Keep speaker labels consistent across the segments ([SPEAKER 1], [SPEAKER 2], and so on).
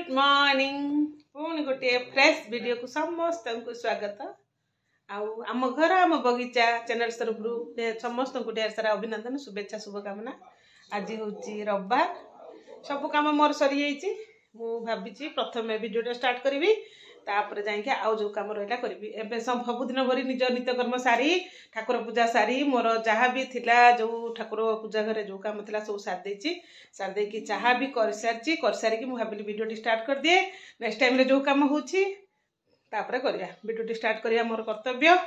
[SPEAKER 1] Good morning पुणी गोटे fresh video को समस्त को स्वागत आम घर आम बगीचा चैनल तरफ समस्त को ढेर सारा अभिनंदन शुभेच्छा शुभकामना। आज हूँ रविवार सब कम मोर सरी जाइए मु भावी प्रथम वीडियो स्टार्ट करी तापर जाके आउ जो कम रहा करी एवं सबुदिन भरी निज नित्यकर्म सारी ठाकुर पूजा सारी मोर जहाँ भी थिला जो ठाकुर पूजा घरे जो कम था सब सार देकी चाह भी कर सारी मुझे वीडियो स्टार्ट कर दिए नेक्स्ट टाइम जो कम होपर करिया वीडियो स्टार्ट करिया मोर कर्तव्य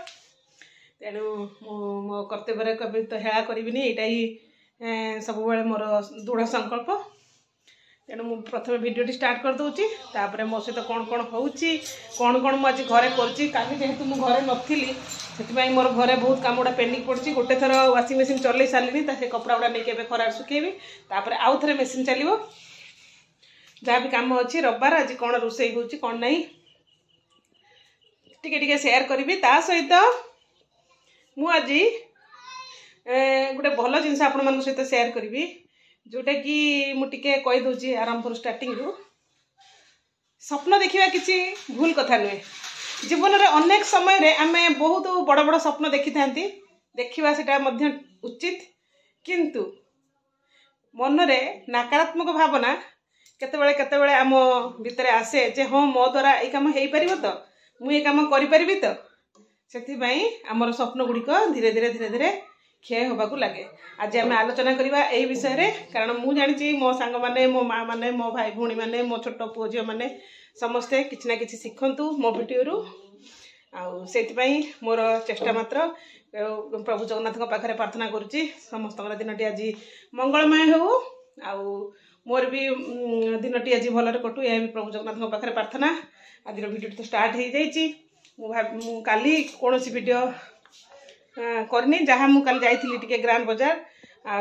[SPEAKER 1] तेणु मो कर्तव्य कभी तो हेला करी यहाँ ही सब मोर दृढ़ संकल्प तेणु मु प्रथम वीडियो स्टार्ट कर दूची तापर मो सहित कौन कौन होची कौन कौन मुझे घरे करी जेहेतु मु घरे नथी से मोर घरे बहुत काम गुड़ा पेंडिंग पड़ी गोटे थर वाशिंग मशीन चल सारे से कपड़ा गुड़ा नहीं खरार सुखेबी तापर आउ थे मेसीन चलो जहाँ भी कम अच्छी रविवार आज कौन रोसई हो कौन नहीं टिके शेयर करी ता सहित मु आज गोटे भल जिनस आपण मान सहित शेयर करी जोटा कि मुझे कहीदे आरंभ स्टार्टिंग रु स्वप्न देखा किसी भूल कथा नुहे जीवन में अनेक समय आम बहुत बड़ बड़ स्वप्न देखी था देखा से उचित किंतु मन रे नकारात्मक भावना केतबेले आम भितर आसे जे हाँ मो द्वारा ये कम हो पार तो मुझे कम करी तो से आमर स्वप्न गुड़िक धीरे धीरे धीरे धीरे क्षय होबाकू लगे। आज आम आलोचना करवा यही विषय रे कारण मु जानी मो सांग माने मो माँ माने मो भाई भौणी माने मो छोट पुओ झी माने समस्ते किछि ना किछि शिखंतु मो वीडियो रु मोर चेष्टा मात्र प्रभु जगन्नाथ पाखे प्रार्थना करुच्ची समस्त दिनटी आज मंगलमय हो आउ मोर भी दिनटी आज भलरे कटू यह भी प्रभु जगन्नाथ पाखे प्रार्थना। आज वीडियो तो स्टार्ट हो जाइए काली कौन वीडियो करनी जहाँ मुझे जाइए ग्रांड बाजार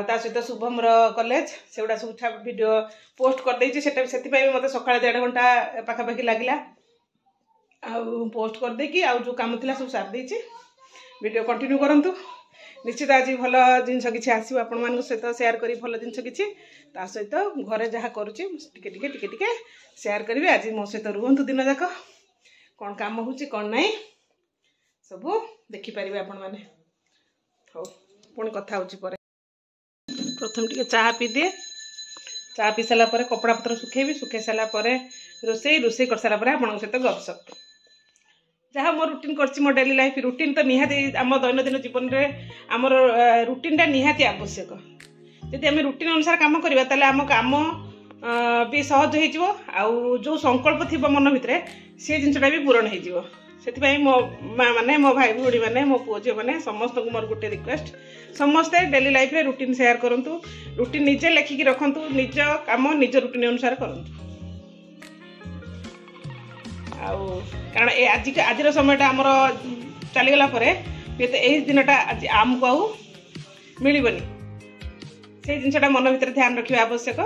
[SPEAKER 1] ता सहित शुभम कॉलेज से गुड़ा सब वीडियो पोस्ट कर देछि से मत सका 1.5 घंटा पाखापाखि लगे पोस्ट कर देकी आउ जो काम था सब सार देछि वीडियो कंटिन्यू करंतु निश्चित आज भल जिनस किसी आसो आपण मान सहित शेयर करी भल जिनस किसी ता सहित घरे जहाँ करुच्ची टिके शेयर करी आज मो सहित रुहतु दिन जाक कौन काम हो कौन नहीं सब देखिपारे आपण मैंने हो पुणी कथा हो प्रथम टे चाह पी दिए चाह पी सारापर कपड़ा पत्र सुखेबी सुखे सारापर रोसई कर सारापर आप सहित गपसप जहाँ मो रुटीन कर मो डेली लाइफ रुटीन तो निहाती आम दैनंदिन जीवन में आमर रुटीनटा निहाती आवश्यक जदि आम रुटीन अनुसार काम करवा ताले आम काम भी सहज हो जो संकल्प थी मन भितर से जिनटा भी पूरण हो से मो माँ मैंने मो भाई भौणी मैंने मो पुओ झी मैंने समस्त को मोर गोटे रिक्वेस्ट समस्ते डेली लाइफ रे रुटीन शेयर करंतु रुटीन निजे लेखिकी रखंतु निज काम निज रुटीन अनुसार करंतु कारण आज समय आमर चलीगला यही दिनटा आज आमको आउ मिलबनी से जिनटा मन भर ध्यान रखा आवश्यक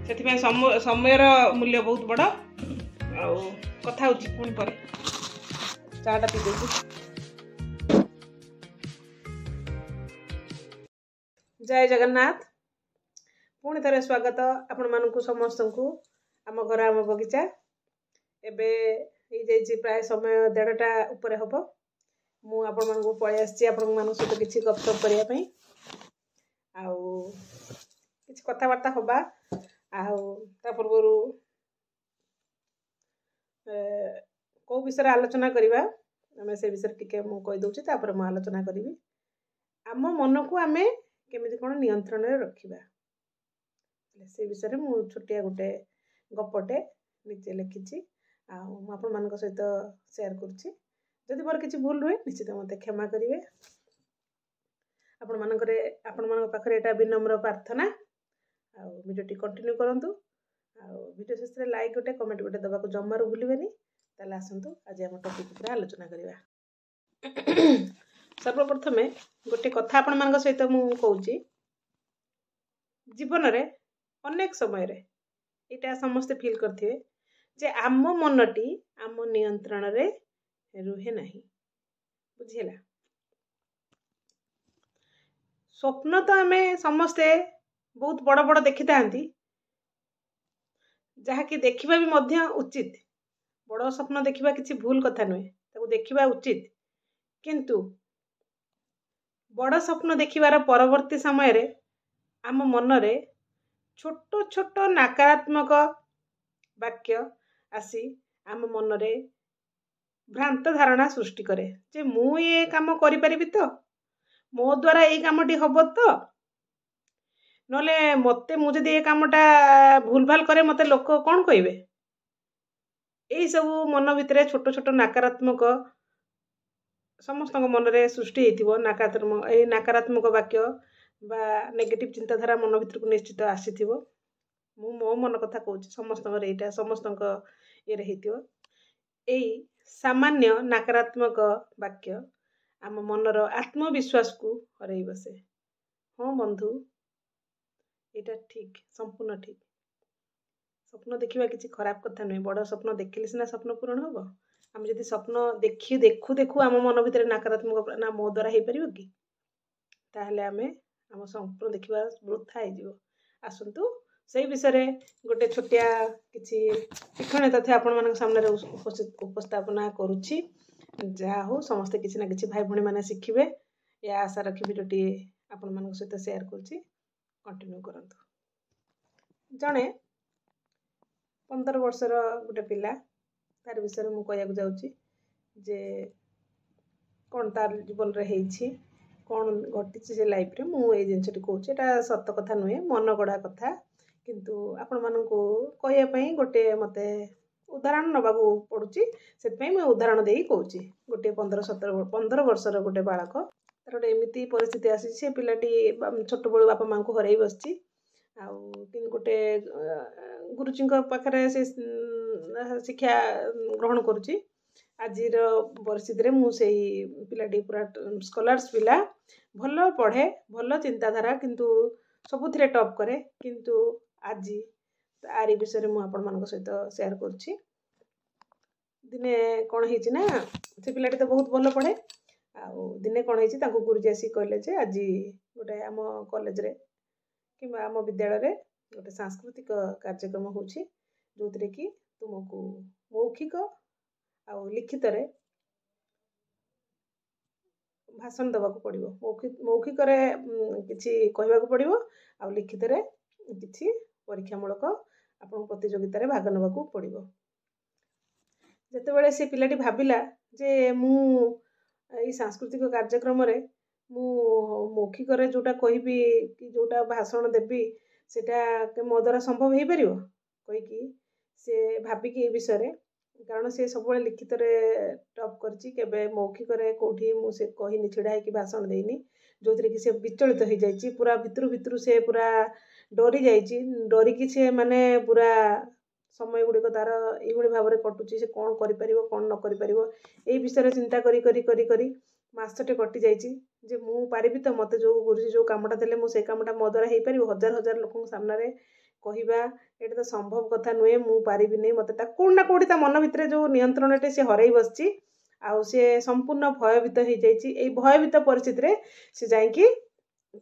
[SPEAKER 1] से समय मूल्य बहुत बड़ आ कथा पुणी पर चाटा पी दे जय जगन्नाथ पुणी थे स्वागत आपण मानू समस्त को आम घर आम बगीचा एबे प्राय समय 1:30टा ऊपर हम मु आपण मानू पळै आछि आपण मानू सहित किछि गपसप करिया पई आउ किछि कथाबार्ता होबा आउ ता पूर्वरु कौ विषय आलोचना करवा आम से विषय टिके मु कहि दउछि तापर मु आलोचना करी आम मन को आमे केमिति कोन नियंत्रण रे रखिबा से विषय मु छोटिया गोटे गपटे निजे लिखिछि आपण मान सहित शेयर करुच्ची जदि मोर किसी भूल रुहे निश्चित मत क्षमा करेंगे आपण मान पाखे यहाँ विनम्र प्रार्थना वीडियो कंटिन्यू करंतु वीडियो शेष में लाइक गोटे कमेंट गोटे दबाक जमारू भूलें ताले आसतु आज आम टॉपिक पर आलोचना करवा। सर्वप्रथम गोटे कथा आपण मान सहित मु कहूँ जीवन में अनेक समय यहाँ समस्ते फील करते जे आम मनटी आम नियंत्रण रे रुहे नहीं बुझीला स्वप्न तो आमे समस्ते बहुत बड़ बड़ देखी था ଯାହାକି ଦେଖିବା ବି ମଧ୍ୟ ଉଚିତ। ବଡ଼ ସ୍ୱପ୍ନ ଦେଖିବା କିଛି ଭୁଲ କଥା ନୁହେଁ, ତାକୁ ଦେଖିବା ଉଚିତ। କିନ୍ତୁ ବଡ଼ ସ୍ୱପ୍ନ ଦେଖିବାର ପରବର୍ତ୍ତୀ ସମୟରେ ଆମ ମନରେ ଛୋଟ ଛୋଟ ନକାରାତ୍ମକ ବାକ୍ୟ ଆସି ଆମ ମନରେ ଭ୍ରାନ୍ତ ଧାରଣା ସୃଷ୍ଟି କରେ ଯେ ମୁଁ ଏ କାମ କରିପାରିବି ତ, ମୋ ଦ୍ୱାରା ଏଇ କାମଟି ହବ ତ, ନହେଲେ ମୋତେ ମୁଁ ଯଦି ଏ କାମଟା ଭୁଲ ଭାଲ କରେ ମୋତେ ଲୋକ କ'ଣ କହିବେ। ଏଇ ସବୁ ମନ ଭିତରେ ଛୋଟ ଛୋଟ ନକାରାତ୍ମକ ସମସ୍ତଙ୍କ ମନରେ ସୃଷ୍ଟି ହେଇଥିବ। ଏଇ ନକାରାତ୍ମକ ବାକ୍ୟ ବା ନେଗେଟିଭ ଚିନ୍ତାଧାରା ମନ ଭିତରକୁ ନିଶ୍ଚିତ ଆସିଥିବ। ମୁଁ ମୋ ମନ କଥା କହୁଛି, ସମସ୍ତଙ୍କର ଏଇଟା ସମସ୍ତଙ୍କ ଇଏରେ ହେଇଥିବ। ଏଇ ସାମାନ୍ୟ ନକାରାତ୍ମକ ବାକ୍ୟ ଆମ ମନର ଆତ୍ମବିଶ୍ୱାସକୁ ହରେଇ ବସେ। ହଁ ବନ୍ଧୁ, ଏଇଟା ଠିକ୍, ସମ୍ପୂର୍ଣ୍ଣ ଠିକ୍। ସ୍ୱପ୍ନ ଦେଖିବା କିଛି ଖରାପ କଥା ନୁହେଁ। ବଡ଼ ସ୍ୱପ୍ନ ଦେଖିଲେ ସିନା ସ୍ୱପ୍ନ ପୂରଣ ହେବ। ଆମେ ଯଦି ସ୍ୱପ୍ନ ଦେଖୁ ଦେଖୁ ଆମ ମନ ଭିତରେ ନକାରାତ୍ମକ ନା ମୋ ଦ୍ୱାରା ହେଇପାରିବ କି, ତାହେଲେ ଆମେ ଆମ ସ୍ୱପ୍ନ ଦେଖିବା ବୃଥା ହେଇଯିବ। ଆସନ୍ତୁ ସେଇ ବିଷୟରେ ଗୋଟେ ଛୋଟିଆ କିଛି ଶିକ୍ଷଣୀୟ ତଥ୍ୟ ଆପଣମାନଙ୍କ ସାମ୍ନାରେ ଉପସ୍ଥାପନା କରୁଛି। ଯାହା ହଉ ସମସ୍ତେ କିଛି ନା କିଛି ଭାଇ ଭଉଣୀମାନେ ଶିଖିବେ, ଏହା ଆଶା ରଖି ଭିଡ଼ିଓଟି ଆପଣମାନଙ୍କ ସହିତ ସେୟାର କରୁଛି। କଣ୍ଟିନ୍ୟୁ କରନ୍ତୁ। ଜଣେ 15 ବର୍ଷର ଗୋଟେ ପିଲା, ତାର ବିଷୟରେ ମୁଁ କହିବାକୁ ଯାଉଛି ଯେ କ'ଣ ତାର ଜୀବନରେ ହେଇଛି, କ'ଣ ଘଟିଛି ସେ ଲାଇଫରେ। ମୁଁ ଏଇ ଜିନିଷଟି କହୁଛି, ଏଇଟା ସତ କଥା ନୁହେଁ, ମନ ଗଢ଼ା କଥା। କିନ୍ତୁ ଆପଣମାନଙ୍କୁ କହିବା ପାଇଁ ଗୋଟେ ମୋତେ ଉଦାହରଣ ନେବାକୁ ପଡ଼ୁଛି, ସେଥିପାଇଁ ମୁଁ ଉଦାହରଣ ଦେଇ କହୁଛି। ଗୋଟିଏ 15 ବର୍ଷର ଗୋଟେ ବାଳକ, ତାର ଗୋଟେ ଏମିତି ପରିସ୍ଥିତି ଆସିଛି, ସେ ପିଲାଟି ଛୋଟବେଳୁ ବାପା ମାଆଙ୍କୁ ହରେଇ ବସିଛି। ଆଉ ଗୋଟେ ଗୁରୁଜୀଙ୍କ ପାଖରେ ସେ ଶିକ୍ଷା ଗ୍ରହଣ କରୁଛି। ଆଜିର ପରିସ୍ଥିତିରେ ମୁଁ ସେଇ ପିଲାଟି ପୁରା ସ୍କଲାର୍ସ ପିଲା, ଭଲ ପଢ଼େ, ଭଲ ଚିନ୍ତାଧାରା, କିନ୍ତୁ ସବୁଥିରେ ଟପ୍ କରେ। କିନ୍ତୁ ଆଜି ଆରି ବିଷୟରେ ମୁଁ ଆପଣମାନଙ୍କ ସହିତ ସେୟାର କରୁଛି। ଦିନେ କ'ଣ ହେଇଛି ନା, ସେ ପିଲାଟି ତ ବହୁତ ଭଲ ପଢ଼େ। ଆଉ ଦିନେ କ'ଣ ହେଇଛି, ତାଙ୍କୁ ଗୁରୁଜୀ ଆସିକି କହିଲେ ଯେ ଆଜି ଗୋଟେ ଆମ କଲେଜରେ କିମ୍ବା ଆମ ବିଦ୍ୟାଳୟରେ ଗୋଟେ ସାଂସ୍କୃତିକ କାର୍ଯ୍ୟକ୍ରମ ହେଉଛି, ଯେଉଁଥିରେ କି ତୁମକୁ ମୌଖିକ ଆଉ ଲିଖିତରେ ଭାଷଣ ଦେବାକୁ ପଡ଼ିବ। ମୌଖିକରେ କିଛି କହିବାକୁ ପଡ଼ିବ, ଆଉ ଲିଖିତରେ କିଛି ପରୀକ୍ଷାମୂଳକ ଆପଣଙ୍କୁ ପ୍ରତିଯୋଗିତାରେ ଭାଗ ନେବାକୁ ପଡ଼ିବ। ଯେତେବେଳେ ସେ ପିଲାଟି ଭାବିଲା ଯେ ମୁଁ ଏଇ ସାଂସ୍କୃତିକ କାର୍ଯ୍ୟକ୍ରମରେ ମୁଁ ମୌଖିକରେ ଯେଉଁଟା କହିବି କି ଯେଉଁଟା ଭାଷଣ ଦେବି ସେଇଟା ମୋ ଦ୍ୱାରା ସମ୍ଭବ ହେଇପାରିବ କହିକି ସେ ଭାବିକି ଏ ବିଷୟରେ, କାରଣ ସେ ସବୁବେଳେ ଲିଖିତରେ ଟପ୍ କରିଛି, କେବେ ମୌଖିକରେ କେଉଁଠି ମୁଁ ସେ କହିନି, ଛିଡ଼ା ହେଇକି ଭାଷଣ ଦେଇନି, ଯେଉଁଥିରେ କି ସେ ବିଚଳିତ ହେଇଯାଇଛି। ପୁରା ଭିତରୁ ସେ ପୁରା ଡରି ଯାଇଛି। ଡରିକି ସେ ମାନେ ପୁରା ସମୟ ଗୁଡ଼ିକ ତାର ଏଇଭଳି ଭାବରେ କଟୁଛି, ସେ କ'ଣ କରିପାରିବ କ'ଣ ନ କରିପାରିବ ଏଇ ବିଷୟରେ ଚିନ୍ତା କରି ମାସଟେ କଟିଯାଇଛି। ଯେ ମୁଁ ପାରିବି ତ, ମୋତେ ଯେଉଁ ଗୁରୁଜୀ ଯେଉଁ କାମଟା ଦେଲେ ମୁଁ ସେଇ କାମଟା ମୋ ଦ୍ୱାରା ହେଇପାରିବ। ହଜାର ହଜାର ଲୋକଙ୍କ ସାମ୍ନାରେ କହିବା ଏଇଟା ତ ସମ୍ଭବ କଥା ନୁହେଁ, ମୁଁ ପାରିବିନି। ମୋତେ ତା କେଉଁଠି ନା କେଉଁଠି ତା ମନ ଭିତରେ ଯେଉଁ ନିୟନ୍ତ୍ରଣଟେ ସେ ହରେଇ ବସିଛି, ଆଉ ସେ ସମ୍ପୂର୍ଣ୍ଣ ଭୟଭୀତ ହେଇଯାଇଛି। ଏଇ ଭୟଭୀତ ପରିସ୍ଥିତିରେ ସେ ଯାଇକି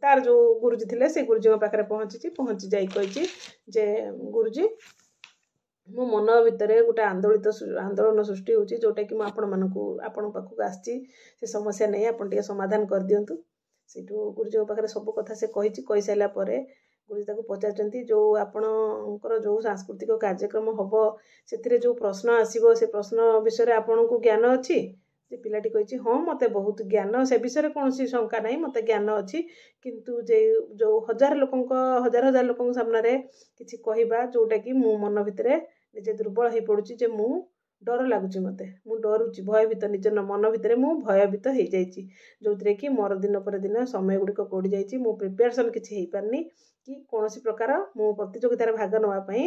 [SPEAKER 1] ତାର ଯେଉଁ ଗୁରୁଜୀ ଥିଲେ ସେ ଗୁରୁଜୀଙ୍କ ପାଖରେ ପହଞ୍ଚି ଯାଇ କହିଛି ଯେ ଗୁରୁଜୀ, ମୋ ମନ ଭିତରେ ଗୋଟେ ଆନ୍ଦୋଳନ ସୃଷ୍ଟି ହେଉଛି, ଯେଉଁଟାକି ମୁଁ ଆପଣଙ୍କ ପାଖକୁ ଆସିଛି। ସେ ସମସ୍ୟା ନେଇ ଆପଣ ଟିକେ ସମାଧାନ କରିଦିଅନ୍ତୁ। ସେଇଠୁ ଗୁରୁଜୀଙ୍କ ପାଖରେ ସବୁ କଥା ସେ କହିସାରିଲା ପରେ ଗୁରୁଜୀ ତାକୁ ପଚାରିଛନ୍ତି, ଆପଣଙ୍କର ଯେଉଁ ସାଂସ୍କୃତିକ କାର୍ଯ୍ୟକ୍ରମ ହେବ ସେଥିରେ ଯେଉଁ ପ୍ରଶ୍ନ ଆସିବ ସେ ପ୍ରଶ୍ନ ବିଷୟରେ ଆପଣଙ୍କୁ ଜ୍ଞାନ ଅଛି? ସେ ପିଲାଟି କହିଛି, ହଁ ମୋତେ ବହୁତ ଜ୍ଞାନ, ସେ ବିଷୟରେ କୌଣସି ଶଙ୍କା ନାହିଁ, ମୋତେ ଜ୍ଞାନ ଅଛି। କିନ୍ତୁ ଯେଉଁ ହଜାର ହଜାର ଲୋକଙ୍କ ସାମ୍ନାରେ କିଛି କହିବା, ଯେଉଁଟାକି ମୁଁ ମନ ଭିତରେ ନିଜେ ଦୁର୍ବଳ ହେଇପଡ଼ୁଛି, ଯେ ମୁଁ ଡର ଲାଗୁଛି, ମୁଁ ଡରୁଛି, ଭୟଭୀତ, ନିଜ ମନ ଭିତରେ ମୁଁ ଭୟଭୀତ ହେଇଯାଇଛି, ଯେଉଁଥିରେ କି ମୋର ଦିନ ପରେ ଦିନ ସମୟ ଗୁଡ଼ିକ ଗଡ଼ି ଯାଇଛି। ମୁଁ ପ୍ରିପାରେସନ୍ କିଛି ହେଇପାରିନି, କି କୌଣସି ପ୍ରକାର ମୁଁ ପ୍ରତିଯୋଗିତାରେ ଭାଗ ନେବା ପାଇଁ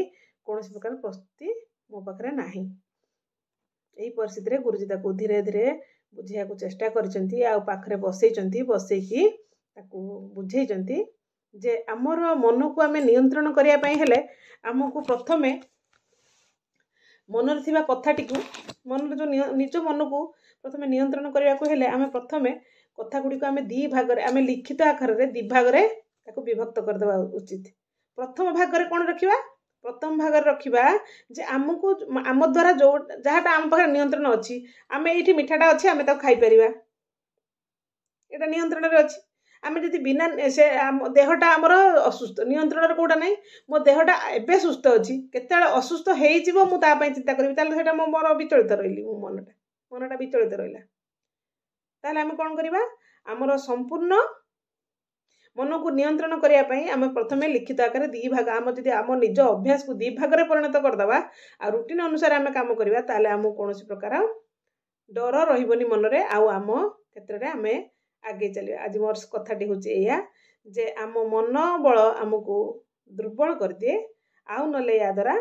[SPEAKER 1] କୌଣସି ପ୍ରକାର ପ୍ରସ୍ତୁତି ମୋ ପାଖରେ ନାହିଁ। ଏହି ପରିସ୍ଥିତିରେ ଗୁରୁଜୀ ତାକୁ ଧୀରେ ଧୀରେ ବୁଝେଇବାକୁ ଚେଷ୍ଟା କରିଛନ୍ତି, ଆଉ ପାଖରେ ବସେଇକି ତାକୁ ବୁଝେଇଛନ୍ତି ଯେ ଆମର ମନକୁ ଆମେ ନିୟନ୍ତ୍ରଣ କରିବା ପାଇଁ ହେଲେ ଆମକୁ ପ୍ରଥମେ ମନରେ ଥିବା କଥାଟିକୁ, ମନରେ ଯେଉଁ ନିଜ ମନକୁ ପ୍ରଥମେ ନିୟନ୍ତ୍ରଣ କରିବାକୁ ହେଲେ ଆମେ ପ୍ରଥମେ କଥା ଗୁଡ଼ିକୁ ଆମେ ଆମେ ଲିଖିତ ଆକାରରେ 2 ଭାଗରେ ତାକୁ ବିଭକ୍ତ କରିଦେବା ଉଚିତ। ପ୍ରଥମ ଭାଗରେ କ'ଣ ରଖିବା? प्रथम भाग रखा जे आमको आम द्वारा जो जहाँटा आम पाखे नियंत्रण अच्छी आम ये मिठाटा अच्छे आम खाईपर यहाँ नियंत्रण अच्छी आम जब बिना से देहटा आमर असुस्थ नियंत्रण कौटा ना मो देहटा एवं सुस्थ अच्छी केत असुस्थ होतापाई चिंता करी मोर विचलित रही मनटा विचलित रहा ताल आम कौन करवा आमर संपूर्ण मन को नियंत्रण करने आम प्रथम लिखित आकार दी भाग आम जब आम निज अभ्यास को दी भाग में परिणत करदे आ रूटीन अनुसार आम कम करवा ताले आम कौन प्रकार डर रही मन में आम क्षेत्र में आम आगे चलिए आज मोर कथाटी हूँ जे आम मन बल आमको दुर्बल कर दिए आउ ना या द्वारा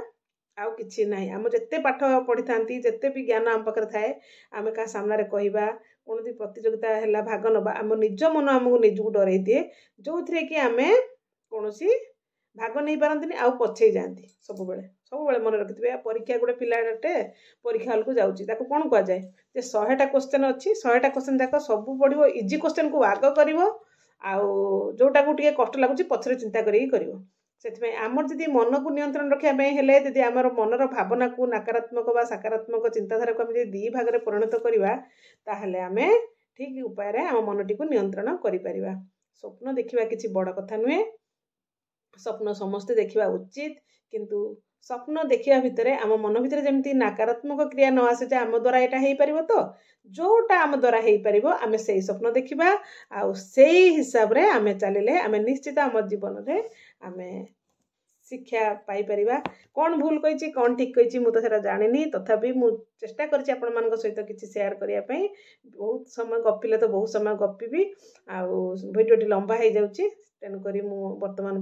[SPEAKER 1] आउ कि ना आम जिते पाठ पढ़ी था जिते भी ज्ञान आम पाखे थाए आम क्या सामने कहवा कौन प्रतियोगिता है भाग नवा आम निज मन आमको निजक डर दिए जो थे कि आम कौन भाग नहीं पारती आउ पछे जाती सब मन रखिए परीक्षा गोटे पिलाटे परीक्षा हल को जाऊँगी कौन कह जाए 100टा क्वेश्चन अच्छी 100टा क्वेश्चन जाक सब पढ़ो इजी क्वेश्चन को आग कर जोटा को कष्ट लगुच पछरे चिंता कर आमर जब मन को नियंत्रण रखापी जब आमर मनर भावना को नकारात्मक व सकारात्मक चिंताधारा को दी भाग में परिणत करवा ताहले आम ठीक उपाय आम मनटी को नियंत्रण कर स्वप्न देखा किसी बड़ कथा नुहे स्वप्न समस्ते देखा उचित किंतु स्वप्न देखा भितर आम मन भितर जमी नकारात्मक क्रिया न आसे आम द्वारा यहाँ हो पार तो जोटा आम द्वारा हो पार आम से स्वप्न देखा आ हिसाब से आम चलिए आम निश्चित आम जीवन में आम शिक्षा पाइपर कौन भूल कही कौन ठीक कही मुझे जानी तथापि मु चेष्टा कर सहित किसी शेयर करने बहुत समय गपिले तो बहुत समय गपी भिडियोटी लंबा हो जाऊँगी तेणुक बर्तमान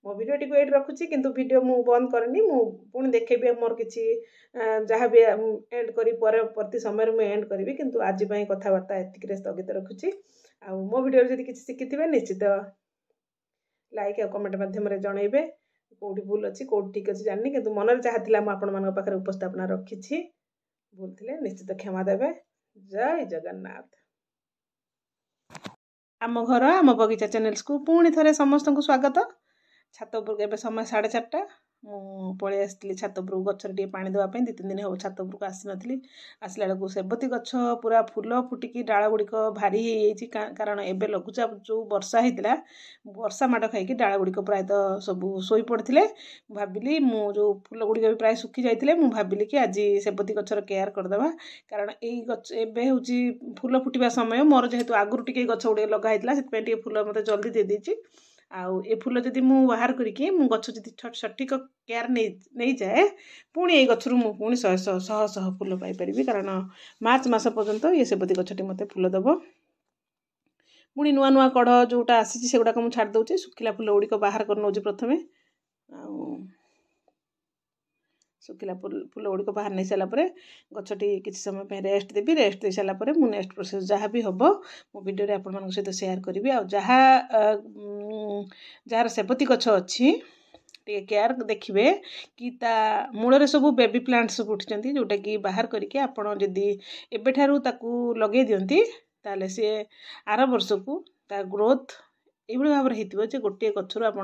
[SPEAKER 1] मो भिडियोटी को ये रखुच्छी किंतु भिडियो मु बंद करनी पुणी देखेबी मोर किसी जहाँ भी एंड करी परवर्ती समय में एंड करी किंतु आज कथबार्ता एतिक स्थगित रखुच्छी आ मो भिडियो जब किसी शिखिथे निश्चित लाइक और कमेंट माध्यम जनइबे कौटी भूल अच्छी कौटी ठीक अच्छी जानी किंतु मन जहाँ पाखे उपस्थापना रखी भूल थे निश्चित क्षमा देवे जय जगन्नाथ आम घर आम बगीचा चैनल्स को पुणी थे समस्त को स्वागत छात उपर समय 4:30 मु पलि आसती छात उपर गचर टे पानी देवाई 2-3 दिन हम छात उपरको आसी नी आसला बेलू सेबती गछ पूरा फूल फुटिकी डाल गुड़िक भारी हो कारण एवं लघुचाप जो वर्षा होता वर्षा माड़ खाई डाल गुड़िक प्रायतः सब शोई पड़ते भाविली मु जो फूल गुड़िक भी प्राय सुखी जाते मुझे भाविली कि आज सेबती गचर केयर करदे कारण यही गच एवं हूँ फूल फुटा समय मोर जेहेतु आगुरी टे गछ गुड़े लगाई से फूल मत जल्दी दे देती आउ ए फूल जदि मु बाहर करके मु गछ जदि सठिक केयर नहीं जाए पुणी ये गचरू मु पुणी 100 फूल पाइपर कारण मार्च मास पर्यंत ये सेबती गछटी मत फूल दब पुणी नुआ नुआ कढ़ जोटा आसी से गुड़ाक मुझे छाड़ दूचे सुखिला फूल गुड़िक बाहर कर नौ प्रथमे सुखिला फूल गुड़िक बाहर नहीं सारापर गछटी किसी समय रेस्ट देवी रेस्ट दे सारापर मु नेक्स्ट प्रोसेस जहाँ भी हम मो भिडियो आपण सहित शेयर करी जार सेबती गछ अच्छी टे केयर देखिए कि ता मूल सब बेबी प्लांट्स सब उठी जोटा कि बाहर करके आपड़ जदि एबेठारू ताकू लगे दिंती ताले सी आर वर्ष को ता ग्रोथ ये भाव में गोटे गचर आप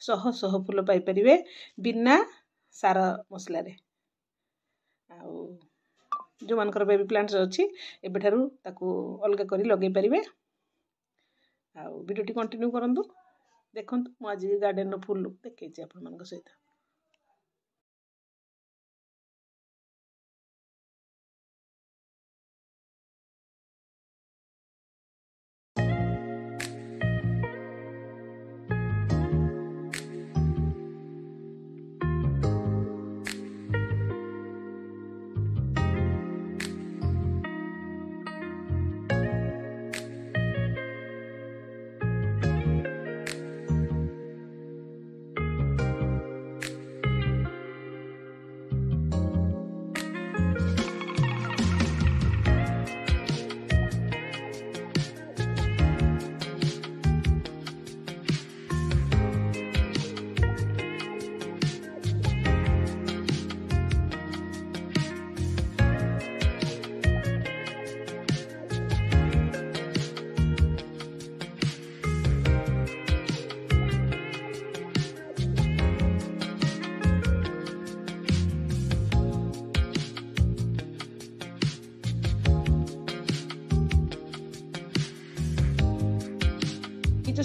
[SPEAKER 1] 100 फूल पाइपर बिना सार मसला जो मानकर बेबी प्लांट्स अच्छी एबेठारू ताकू अलग करी लगे पारे भिडियोटी कंटिन्यू करंतु देखो मु आज गार्डन फुल लुक देखी आपण सहित।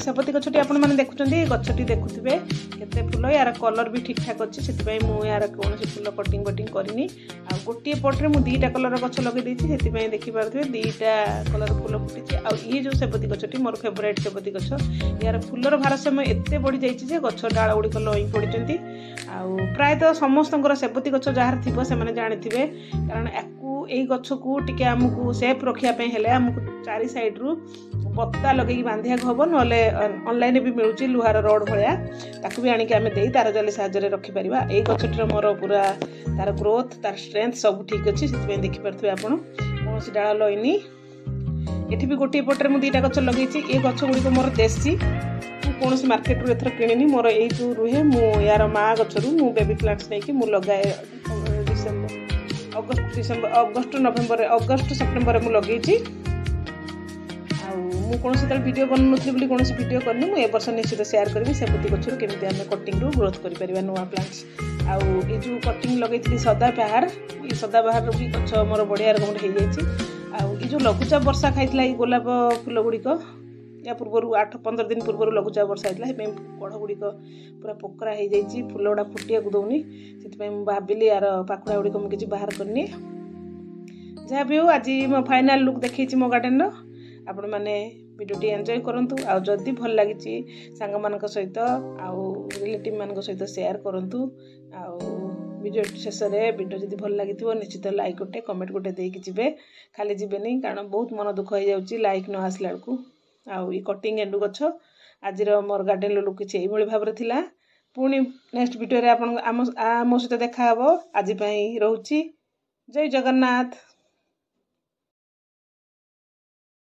[SPEAKER 1] सेबती गछटी आपण माने देखुचंदी गछटी देखुथिबे केते फुल यार कलर भी ठीक ठाक अछि सेति मु यार कोनोसी फुल कटिंग बटिंग करनी आ गोटे पटरे मु दीटा कलर गछ लगे देछि सेति पय देखि पारथि दीटा कलर फुल फुटिछि आ ई जो सेबती गछटी मोर फेवरेट सेबती गछ यार फुलर भारसाम्य एते बढ़ी जाइछि जे गछ डाळ गुडी को लई पडिचंती आ प्राय तो समस्तंकर सेबती गछ जहार थिबो से माने जानिथिबे कारण याकू एई गछ को टिके हमकु सेफ रखिया पे हेले हमकु चारि साइड रु पत्ता लगे बांधिया हम ना ऑनलाइन भी मिलूँ लुहार रड भाया ताकू भी आणिक आम दे तार जाली साहाଯ୍य रखिपर यही गछटीर मोर पूरा तार ग्रोथ तार स्ट्रेंथ सब ठीक अच्छे से देखिपे आप कौन डाल लईनी ये भी गोटे पटे मुझे दीटा गछ लगे ये गछ गुड़िक मोर देसी कौन मार्केट रू एथर किणी मोर यू रुहे मु यार माँ गचरू मु बेबी प्लांट्स नहीं कि लगाए अगस्ट नवेम्बर अगस्ट सेप्टेम्बर मु लगे कौन वीडियो बनूली कौन वीडियो करनी मुझे वर्ष निश्चित शेयर करी सेबती गचर केमी आम कटिंग रू ग्रोथ कर नुआ प्लांट्स आउ ये जो कटिंग लगे सदाबाहार ये सदाबाहार भी गच मोर बढ़िया रकम हो जो लघुचाप वर्षा खाई ये गोलाप फुल गुड़िक या पूर्वर 8-15 दिन पूर्व लघुचाप वर्षा होता है कढ़ गुड़िक पूरा पोकरा हो जाए फुल गुड़ा फुटिया दौनी से भाविली यार पाखुड़ा गुड़िक मुझे बाहर करनी जहाँ भी हो आज मो फाइनाल लुक देखी मो गार्डन आपण मैंने वीडियो एंजॉय करंतु आ जदि भल लगी सांग मान सहित आउ रिलेटिव मान सहित शेयर करंतु आ वीडियो शेष में वीडियो जदि भल लगी निश्चित लाइक गोटे कमेंट गोटे देकी जीवे खाली जीवेनी कारण बहुत मन दुख हो जाउची लाइक न आसला बेलू आउ ये कटिंग एंडु गछ आज मोर गार्डन लुक किसी यही भाव में थिला पुणी नेक्स्ट वीडियो रे आपण आम सहित देखा हबो आज पई रहउची जय जगन्नाथ।